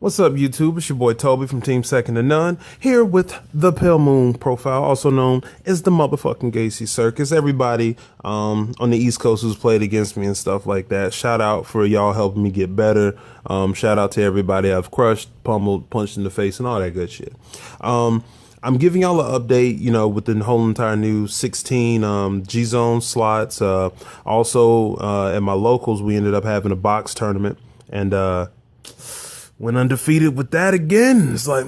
What's up, YouTube? It's your boy Tobie from Team Second to None, here with the Pale Moon profile, also known as the motherfucking Gacy Circus. Everybody on the East Coast who's played against me and stuff like that, shout out for y'all helping me get better. Shout out to everybody I've crushed, pummeled, punched in the face, and all that good shit. I'm giving y'all an update, you know, with the whole entire new 16 G-Zone slots. Also, at my locals, we ended up having a box tournament, and went undefeated with that again. It's like,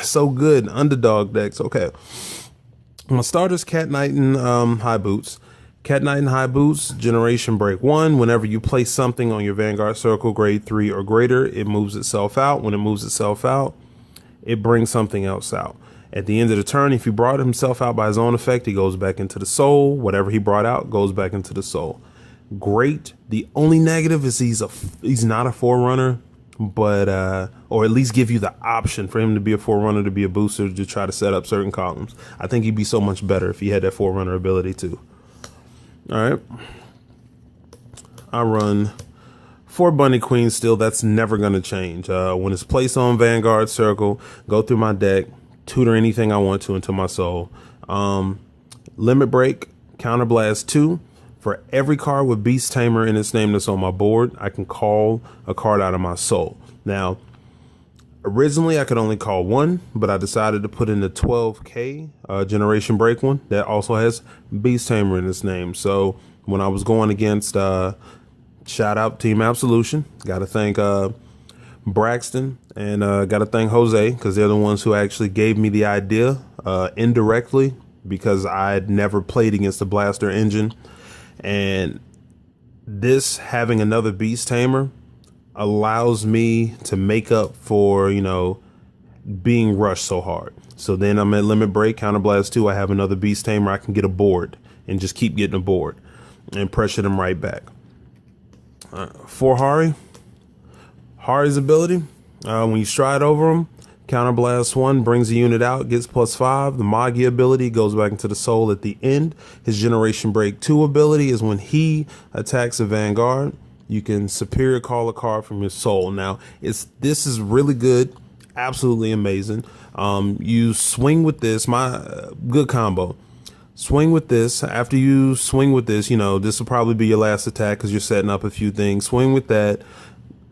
so good. Underdog decks. Okay. My starters, Cat Knight and High Boots. Cat Knight and High Boots, Generation Break 1. Whenever you place something on your Vanguard circle, grade 3 or greater, it moves itself out. When it moves itself out, it brings something else out. At the end of the turn, if he brought himself out by his own effect, he goes back into the soul. Whatever he brought out goes back into the soul. Great. The only negative is he's not a forerunner. But or at least give you the option for him to be a forerunner, to be a booster, to try to set up certain columns. I think he'd be so much better if he had that forerunner ability too. All right, I run 4 Bunny Queens still. That's never going to change. When it's placed on Vanguard circle, go through my deck, tutor anything I want to into my soul. Limit Break, Counterblast 2. For every card with Beast Tamer in its name that's on my board, I can call a card out of my soul. Now, originally I could only call 1, but I decided to put in the 12K Generation Break one that also has Beast Tamer in its name. So when I was going against, shout out Team Absolution, got to thank Braxton and got to thank Jose, because they're the ones who actually gave me the idea indirectly, because I had never played against the Blaster engine. And this, having another Beast Tamer, allows me to make up for, you know, being rushed so hard. So then I'm at Limit Break, Counterblast 2. I have another Beast Tamer. I can get a board and just keep getting a board and pressure them right back. For Harri, Harri's ability, when you stride over him, Counterblast 1 brings a unit out, gets +5. The Magi ability goes back into the soul at the end. His Generation Break 2 ability is when he attacks a Vanguard, you can superior call a card from his soul. Now, this is really good, absolutely amazing. You swing with this, good combo. Swing with this. After you swing with this, you know, this will probably be your last attack because you're setting up a few things. Swing with that.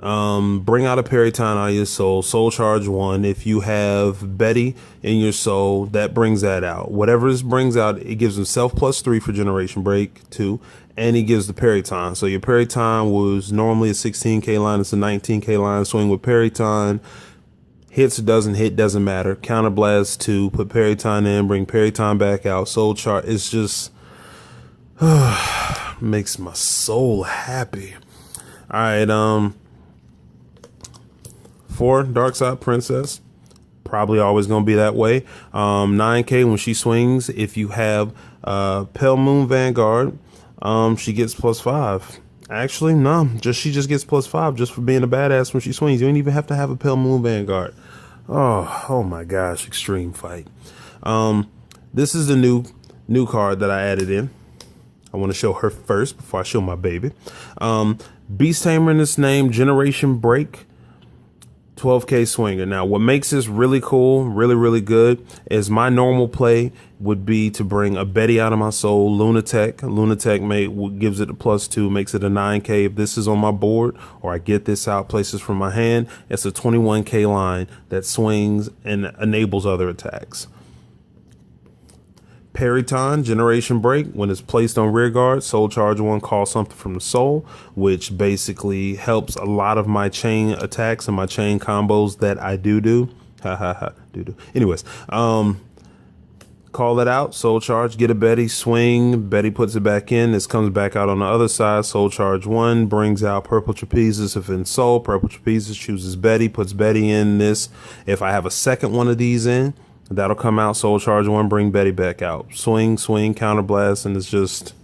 Bring out a Periton out of your soul, soul charge 1. If you have Betty in your soul, that brings that out. Whatever this brings out, it gives himself +3 for Generation Break 2, and he gives the Periton. So your Periton was normally a 16K line, it's a 19K line. Swing with Periton, hits or doesn't hit, doesn't matter. Counterblast 2, put Periton in, bring Periton back out. Soul charge, it's just makes my soul happy. All right, 4 Dark Side Princess, probably always gonna be that way. 9K when she swings. If you have Pale Moon Vanguard, she gets +5. Actually, no, she just gets +5 just for being a badass when she swings. You don't even have to have a Pale Moon Vanguard. Oh my gosh, extreme fight. This is the new card that I added in. I want to show her first before I show my baby. Beast Tamer in its name, Generation Break, 12K swinger. Now, what makes this really cool, really good, is my normal play would be to bring a Betty out of my soul, Lunatech. Lunatech gives it a +2, makes it a 9K. If this is on my board, or I get this out, places from my hand, it's a 21K line that swings and enables other attacks. Periton, Generation Break, when it's placed on rear guard, soul charge 1, call something from the soul, which basically helps a lot of my chain attacks and my chain combos that I do. Do. Anyways, call it out, soul charge, get a Betty, swing, Betty puts it back in, this comes back out on the other side, soul charge 1, brings out Purple Trapezes if in soul, Purple Trapezes chooses Betty, puts Betty in this. If I have a second one of these in, that'll come out, soul charge 1, bring Betty back out. Swing, counterblast, and it's just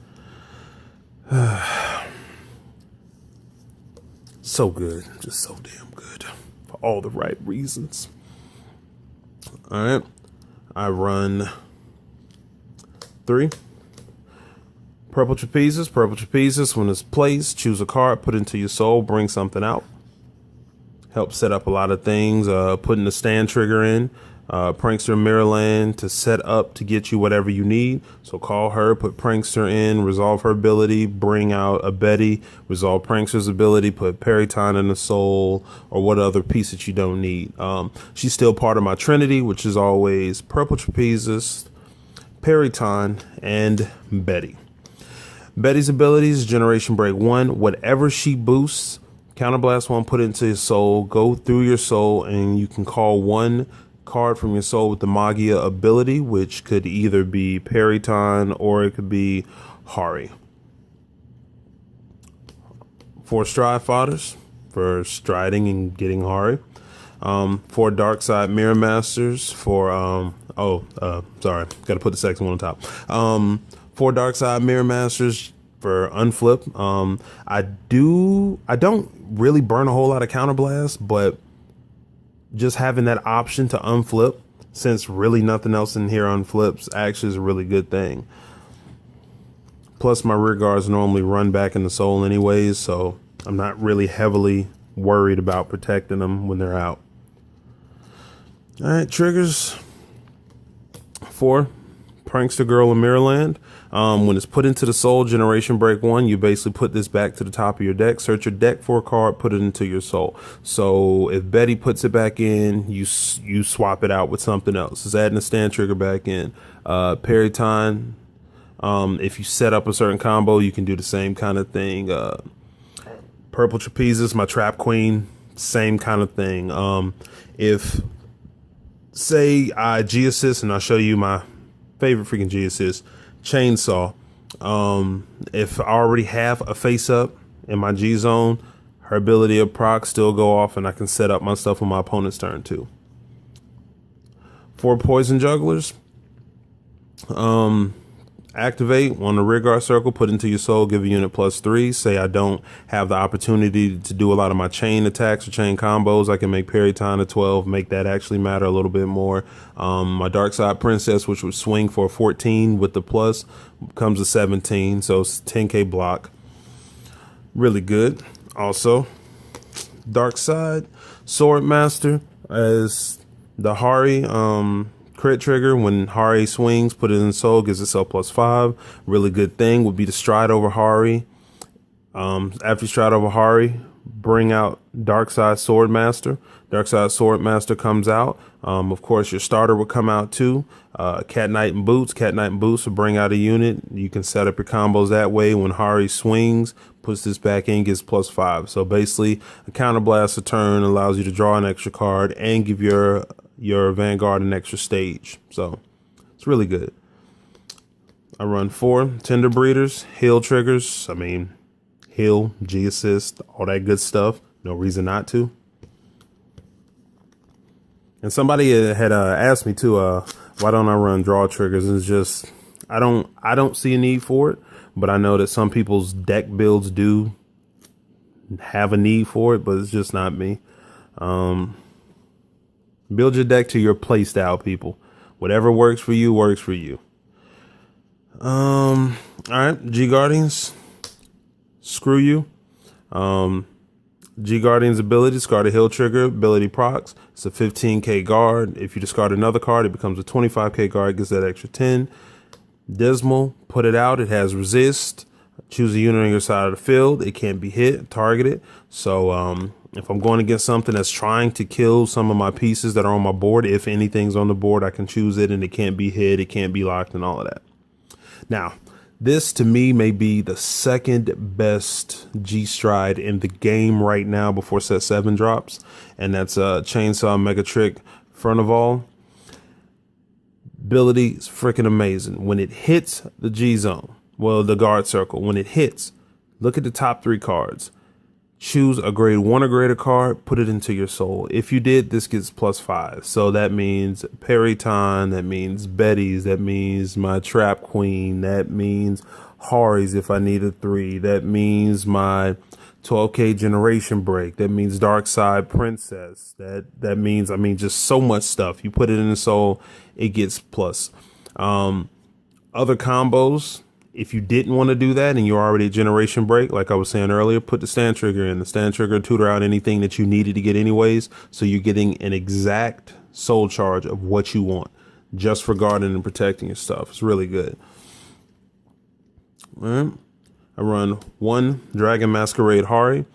so good. Just so damn good for all the right reasons. All right. I run 3 Purple Trapezes. Purple Trapezes, when it's placed, choose a card, put into your soul, bring something out. helps set up a lot of things. Putting the stand trigger in. Prankster Mirrorland to set up to get you whatever you need. So call her, put Prankster in, resolve her ability, bring out a Betty, resolve Prankster's ability, put Periton in the soul, or what other piece that you don't need. She's still part of my Trinity, which is always Purple Trapezist, Periton, and Betty. Betty's abilities, Generation Break 1, whatever she boosts, Counterblast 1, put it into your soul, go through your soul, and you can call one card from your soul with the Magia ability, which could either be Periton or it could be Harri. 4 Stride Fodders for striding and getting Harri. 4 Dark Side Mirror Masters for sorry, gotta put the second one on top. 4 Dark Side Mirror Masters for unflip. I don't really burn a whole lot of counterblast, but just having that option to unflip, since really nothing else in here unflips, actually is a really good thing. Plus, my rear guards normally run back in the soul anyways, so I'm not really heavily worried about protecting them when they're out. All right, triggers. 4, Prankster Girl in Mirrorland. When it's put into the soul, Generation Break 1, you basically put this back to the top of your deck. Search your deck for a card, put it into your soul. So if Betty puts it back in, you swap it out with something else. It's adding a stand trigger back in. Periton, if you set up a certain combo, you can do the same kind of thing. Purple Trapezist, my Trap Queen, same kind of thing. If, say, I G-assist, and I'll show you my favorite freaking G-assist, Chainsaw. If I already have a face up in my G zone, her ability of proc still go off and I can set up my stuff on my opponent's turn too. 4 Poison Jugglers. Activate on the rear guard circle, put into your soul, give a unit +3. Say I don't have the opportunity to do a lot of my chain attacks or chain combos, I can make Periton a 12, make that actually matter a little bit more. My Dark Side Princess, which would swing for a 14 with the plus, becomes a 17, so it's 10k block. Really good. Also, Dark Side Sword Master as the Harri crit trigger. When Harri swings, put it in soul, gives itself +5. Really good thing would be to stride over Harri. After you stride over Harri, bring out Dark Side Sword Master. Dark Side Sword Master comes out. Of course, your starter will come out too. Cat Knight and Boots. Cat Knight and Boots will bring out a unit. You can set up your combos that way. When Harri swings, puts this back in, gets +5. So basically, a counterblast a turn allows you to draw an extra card and give your Vanguard an extra stage. So it's really good. I run 4 Tender Breeders, heal triggers. I mean, heal, G assist, all that good stuff. No reason not to. And somebody had asked me too, why don't I run draw triggers? And it's just, I don't see a need for it, but I know that some people's deck builds do have a need for it, but it's just not me. Build your deck to your play style, people. Whatever works for you, works for you. All right, G Guardians. Screw you. G Guardian's ability, discard a heal trigger, ability procs. It's a 15k guard. If you discard another card, it becomes a 25k guard, gets that extra 10. Dismal, put it out. It has resist. Choose a unit on your side of the field. It can't be hit, targeted. So if I'm going against something that's trying to kill some of my pieces that are on my board, if anything's on the board, I can choose it and it can't be hit, it can't be locked and all of that. Now, this to me may be the second best G-Stride in the game right now before set 7 drops. And that's Chainsaw Mega Trick Furnival. Ability is freaking amazing. When it hits the G zone, well, the guard circle, when it hits, look at the top 3 cards. Choose a grade 1 or greater card, put it into your soul. If you did, this gets +5. So that means Periton, that means Betty's, that means my Trap Queen, that means Harri's if I need a 3, that means my 12k Generation Break, that means Dark Side Princess, that means, I mean, just so much stuff. You put it in the soul, it gets plus. Other combos, If you didn't want to do that and you're already at generation break, like I was saying earlier, put the stand trigger in. The stand trigger tutor out anything that you needed to get anyways. So you're getting an exact soul charge of what you want just for guarding and protecting your stuff. It's really good. All right. I run 1 Dragon Masquerade Harri.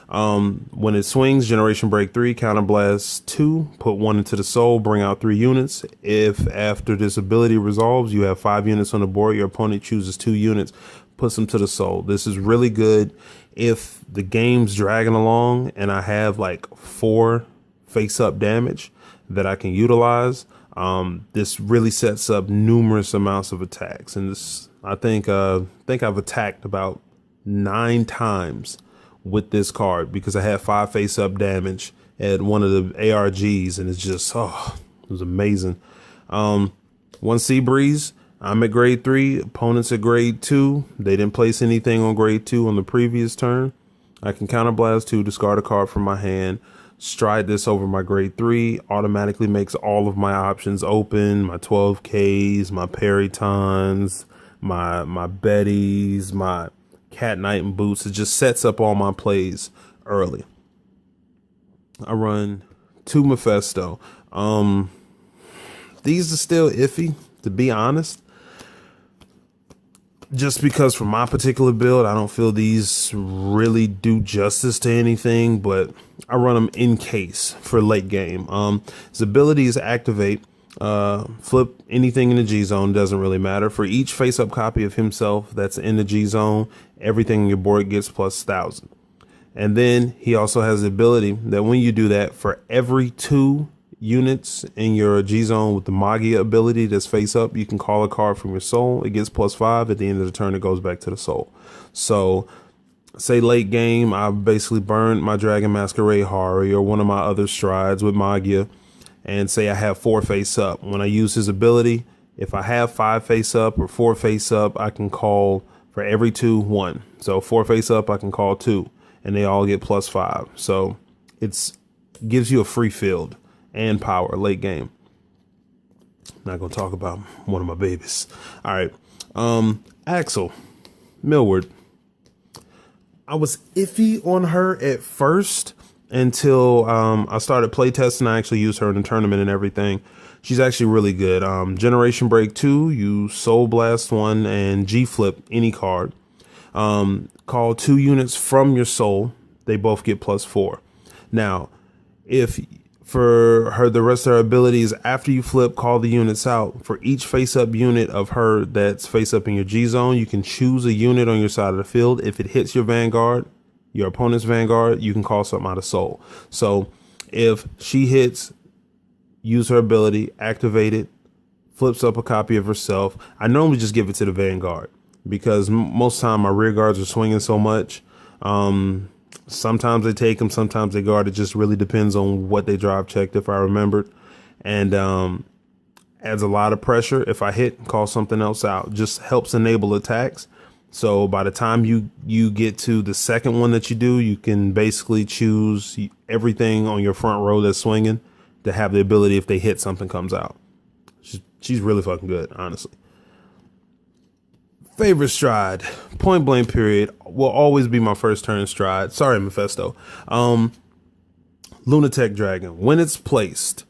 When it swings, Generation Break 3, Counterblast 2, put 1 into the soul, bring out 3 units. If after this ability resolves, you have 5 units on the board, your opponent chooses 2 units, puts them to the soul. This is really good if the game's dragging along and I have like 4 face-up damage that I can utilize. This really sets up numerous amounts of attacks. And this, I think I've attacked about 9 times with this card because I had 5 face-up damage at one of the ARGs, and it's just, it was amazing. 1 Sea Breeze. I'm at grade 3. Opponents at grade 2. They didn't place anything on grade 2 on the previous turn. I can counterblast 2, discard a card from my hand, stride this over my grade 3, automatically makes all of my options open, my 12Ks, my Peritons, my Bettys, my Cat Knight and Boots. It just sets up all my plays early. I run 2 Mephisto. These are still iffy, to be honest. Just because for my particular build, I don't feel these really do justice to anything, but I run them in case for late game. His ability is activate, flip anything in the G zone, doesn't really matter. For each face up copy of himself that's in the G zone, everything on your board gets plus 1,000. And then he also has the ability that when you do that, for every 2 units in your G zone with the Magia ability that's face up, you can call a card from your soul. It gets plus 5. At the end of the turn, it goes back to the soul. So say late game, I basically burned my Dragon Masquerade Harri or one of my other strides with Magia, and say I have 4 face up. When I use his ability, if I have 5 face up or 4 face up, I can call for every 2, 1. So 4 face up, I can call 2, and they all get plus 5. So it's gives you a free field and power late game. Not gonna talk about one of my babies. All right. Axel Milward. I was iffy on her at first until I started playtesting. I actually used her in the tournament and everything. She's actually really good. Generation Break 2, you Soul Blast 1 and G Flip any card. Call 2 units from your soul. They both get plus 4. Now, if for her, the rest of her abilities, after you flip, call the units out. For each face-up unit of her that's face-up in your G-zone, you can choose a unit on your side of the field. If it hits your Vanguard, your opponent's Vanguard, you can call something out of soul. So if she hits, use her ability, activate it, flips up a copy of herself. I normally just give it to the Vanguard because most of the time my rear guards are swinging so much. Sometimes they take them, sometimes they guard. It just really depends on what they drive checked, if I remembered. And adds a lot of pressure. If I hit, call something else out. Just helps enable attacks. So by the time you get to the second one that you do, you can basically choose everything on your front row that's swinging to have the ability, if they hit, something comes out. She's really fucking good, honestly. Favorite stride, point blank period, will always be my first turn stride. Sorry, Mephisto. Lunatic Dragon. When it's placed,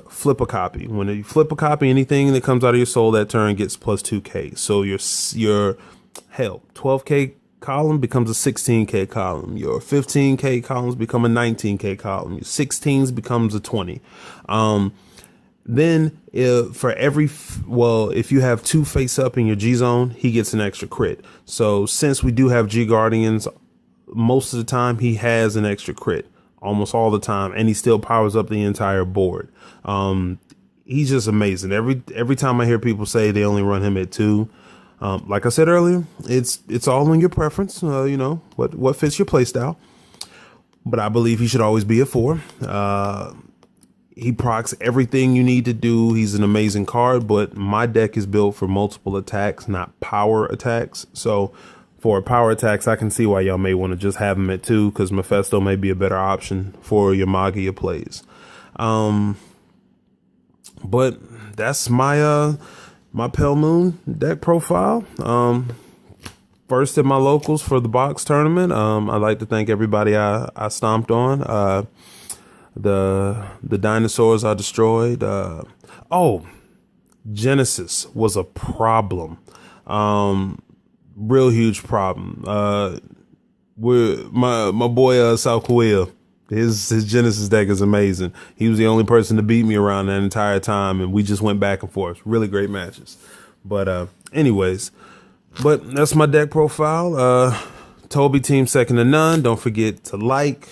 flip a copy. When you flip a copy, anything that comes out of your soul that turn gets plus 2K. So your 12K column becomes a 16K column. Your 15K columns become a 19K column. Your 16s becomes a 20. Then if you have 2 face up in your G zone, he gets an extra crit. So since we do have G Guardians, most of the time he has an extra crit, almost all the time, and he still powers up the entire board. He's just amazing. Every time I hear people say they only run him at 2, like I said earlier, it's all in your preference. You know what fits your play style. But I believe he should always be at 4. He procs everything you need to do. He's an amazing card, but my deck is built for multiple attacks, not power attacks. So for power attacks, I can see why y'all may want to just have him at 2, because Mephisto may be a better option for your Magia plays. But that's my my Pale Moon deck profile. First at my locals for the box tournament. I'd like to thank everybody I stomped on. The dinosaurs I destroyed. Genesis was a problem. Real huge problem. My boy South Korea. His Genesis deck is amazing. He was the only person to beat me around that entire time, and we just went back and forth. Really great matches. But anyways, that's my deck profile. Tobie, team second to none. Don't forget to like,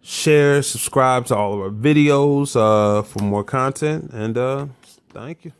share, subscribe to all of our videos for more content, and thank you.